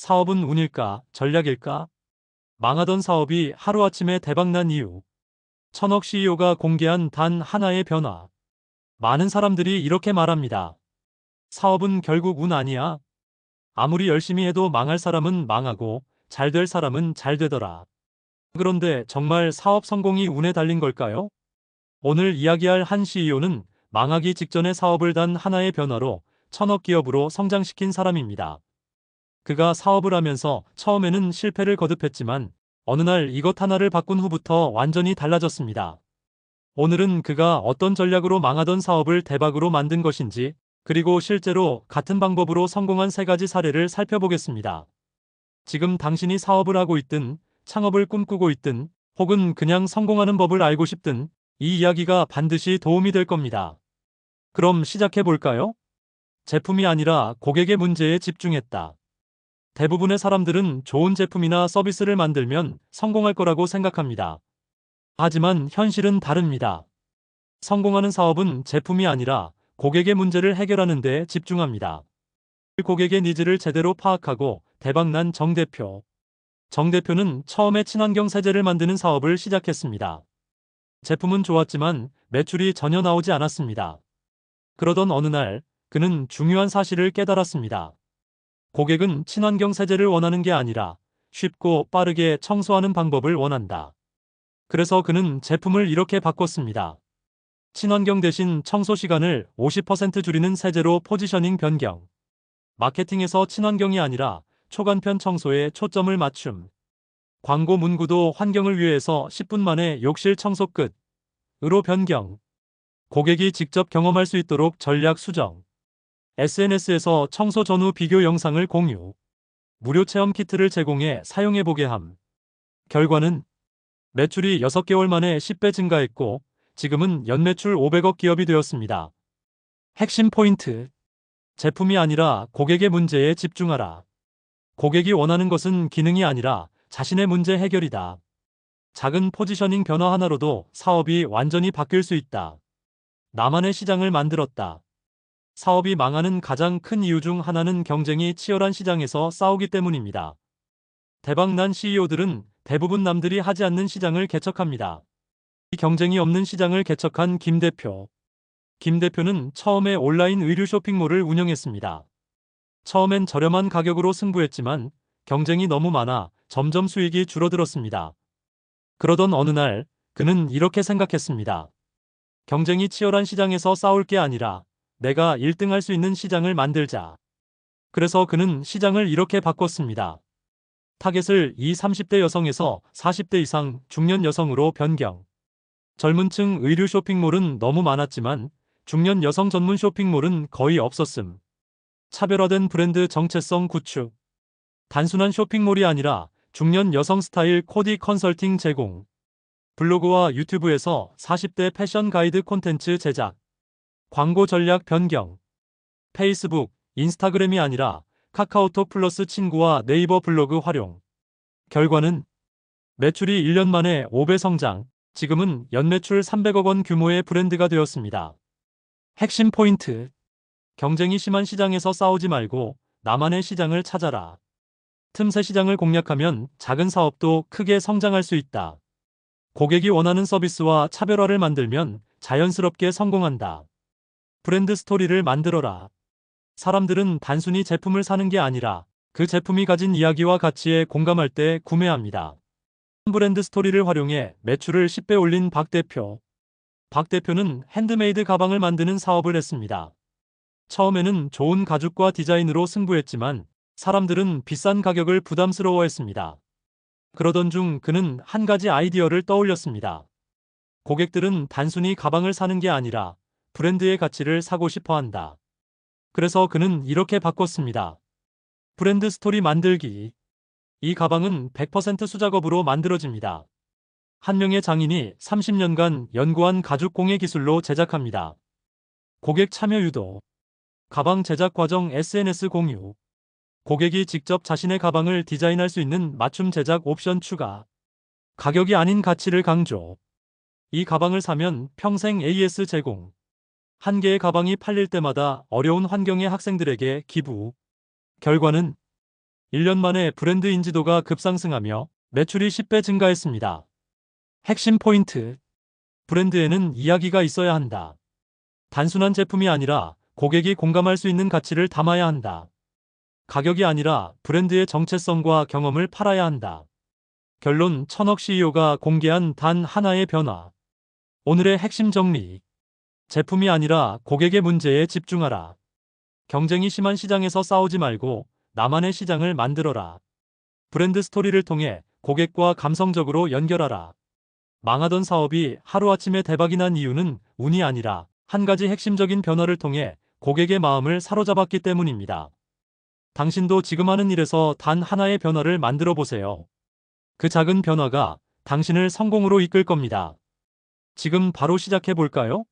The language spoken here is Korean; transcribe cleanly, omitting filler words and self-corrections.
사업은 운일까, 전략일까? 망하던 사업이 하루아침에 대박난 이유. 천억 CEO가 공개한 단 하나의 변화. 많은 사람들이 이렇게 말합니다. 사업은 결국 운 아니야. 아무리 열심히 해도 망할 사람은 망하고 잘 될 사람은 잘 되더라. 그런데 정말 사업 성공이 운에 달린 걸까요? 오늘 이야기할 한 CEO는 망하기 직전의 사업을 단 하나의 변화로 천억 기업으로 성장시킨 사람입니다. 그가 사업을 하면서 처음에는 실패를 거듭했지만 어느 날 이것 하나를 바꾼 후부터 완전히 달라졌습니다. 오늘은 그가 어떤 전략으로 망하던 사업을 대박으로 만든 것인지, 그리고 실제로 같은 방법으로 성공한 세 가지 사례를 살펴보겠습니다. 지금 당신이 사업을 하고 있든, 창업을 꿈꾸고 있든, 혹은 그냥 성공하는 법을 알고 싶든, 이 이야기가 반드시 도움이 될 겁니다. 그럼 시작해 볼까요? 제품이 아니라 고객의 문제에 집중했다. 대부분의 사람들은 좋은 제품이나 서비스를 만들면 성공할 거라고 생각합니다. 하지만 현실은 다릅니다. 성공하는 사업은 제품이 아니라 고객의 문제를 해결하는 데 집중합니다. 고객의 니즈를 제대로 파악하고 대박난 정 대표. 정 대표는 처음에 친환경 세제를 만드는 사업을 시작했습니다. 제품은 좋았지만 매출이 전혀 나오지 않았습니다. 그러던 어느 날 그는 중요한 사실을 깨달았습니다. 고객은 친환경 세제를 원하는 게 아니라 쉽고 빠르게 청소하는 방법을 원한다. 그래서 그는 제품을 이렇게 바꿨습니다. 친환경 대신 청소 시간을 50% 줄이는 세제로 포지셔닝 변경. 마케팅에서 친환경이 아니라 초간편 청소에 초점을 맞춤. 광고 문구도 환경을 위해서 10분 만에 욕실 청소 끝으로 변경. 고객이 직접 경험할 수 있도록 전략 수정. SNS에서 청소 전후 비교 영상을 공유. 무료 체험 키트를 제공해 사용해보게 함. 결과는 매출이 6개월 만에 10배 증가했고 지금은 연매출 500억 기업이 되었습니다. 핵심 포인트. 제품이 아니라 고객의 문제에 집중하라. 고객이 원하는 것은 기능이 아니라 자신의 문제 해결이다. 작은 포지셔닝 변화 하나로도 사업이 완전히 바뀔 수 있다. 나만의 시장을 만들었다. 사업이 망하는 가장 큰 이유 중 하나는 경쟁이 치열한 시장에서 싸우기 때문입니다. 대박난 CEO들은 대부분 남들이 하지 않는 시장을 개척합니다. 이 경쟁이 없는 시장을 개척한 김 대표. 김 대표는 처음에 온라인 의류 쇼핑몰을 운영했습니다. 처음엔 저렴한 가격으로 승부했지만 경쟁이 너무 많아 점점 수익이 줄어들었습니다. 그러던 어느 날 그는 이렇게 생각했습니다. 경쟁이 치열한 시장에서 싸울 게 아니라 내가 1등 할 수 있는 시장을 만들자. 그래서 그는 시장을 이렇게 바꿨습니다. 타겟을 30대 여성에서 40대 이상 중년 여성으로 변경. 젊은 층 의류 쇼핑몰은 너무 많았지만 중년 여성 전문 쇼핑몰은 거의 없었음. 차별화된 브랜드 정체성 구축. 단순한 쇼핑몰이 아니라 중년 여성 스타일 코디 컨설팅 제공. 블로그와 유튜브에서 40대 패션 가이드 콘텐츠 제작. 광고 전략 변경. 페이스북, 인스타그램이 아니라 카카오톡 플러스 친구와 네이버 블로그 활용. 결과는 매출이 1년 만에 5배 성장, 지금은 연매출 300억 원 규모의 브랜드가 되었습니다. 핵심 포인트. 경쟁이 심한 시장에서 싸우지 말고 나만의 시장을 찾아라. 틈새 시장을 공략하면 작은 사업도 크게 성장할 수 있다. 고객이 원하는 서비스와 차별화를 만들면 자연스럽게 성공한다. 브랜드 스토리를 만들어라. 사람들은 단순히 제품을 사는 게 아니라 그 제품이 가진 이야기와 가치에 공감할 때 구매합니다. 브랜드 스토리를 활용해 매출을 10배 올린 박 대표. 박 대표는 핸드메이드 가방을 만드는 사업을 했습니다. 처음에는 좋은 가죽과 디자인으로 승부했지만 사람들은 비싼 가격을 부담스러워했습니다. 그러던 중 그는 한 가지 아이디어를 떠올렸습니다. 고객들은 단순히 가방을 사는 게 아니라 브랜드의 가치를 사고 싶어 한다. 그래서 그는 이렇게 바꿨습니다. 브랜드 스토리 만들기. 이 가방은 100% 수작업으로 만들어집니다. 한 명의 장인이 30년간 연구한 가죽 공예 기술로 제작합니다. 고객 참여 유도. 가방 제작 과정 SNS 공유. 고객이 직접 자신의 가방을 디자인할 수 있는 맞춤 제작 옵션 추가. 가격이 아닌 가치를 강조. 이 가방을 사면 평생 AS 제공. 한 개의 가방이 팔릴 때마다 어려운 환경의 학생들에게 기부. 결과는 1년 만에 브랜드 인지도가 급상승하며 매출이 10배 증가했습니다. 핵심 포인트. 브랜드에는 이야기가 있어야 한다. 단순한 제품이 아니라 고객이 공감할 수 있는 가치를 담아야 한다. 가격이 아니라 브랜드의 정체성과 경험을 팔아야 한다. 결론. 천억 CEO가 공개한 단 하나의 변화. 오늘의 핵심 정리. 제품이 아니라 고객의 문제에 집중하라. 경쟁이 심한 시장에서 싸우지 말고 나만의 시장을 만들어라. 브랜드 스토리를 통해 고객과 감성적으로 연결하라. 망하던 사업이 하루아침에 대박이 난 이유는 운이 아니라 한 가지 핵심적인 변화를 통해 고객의 마음을 사로잡았기 때문입니다. 당신도 지금 하는 일에서 단 하나의 변화를 만들어 보세요. 그 작은 변화가 당신을 성공으로 이끌 겁니다. 지금 바로 시작해 볼까요?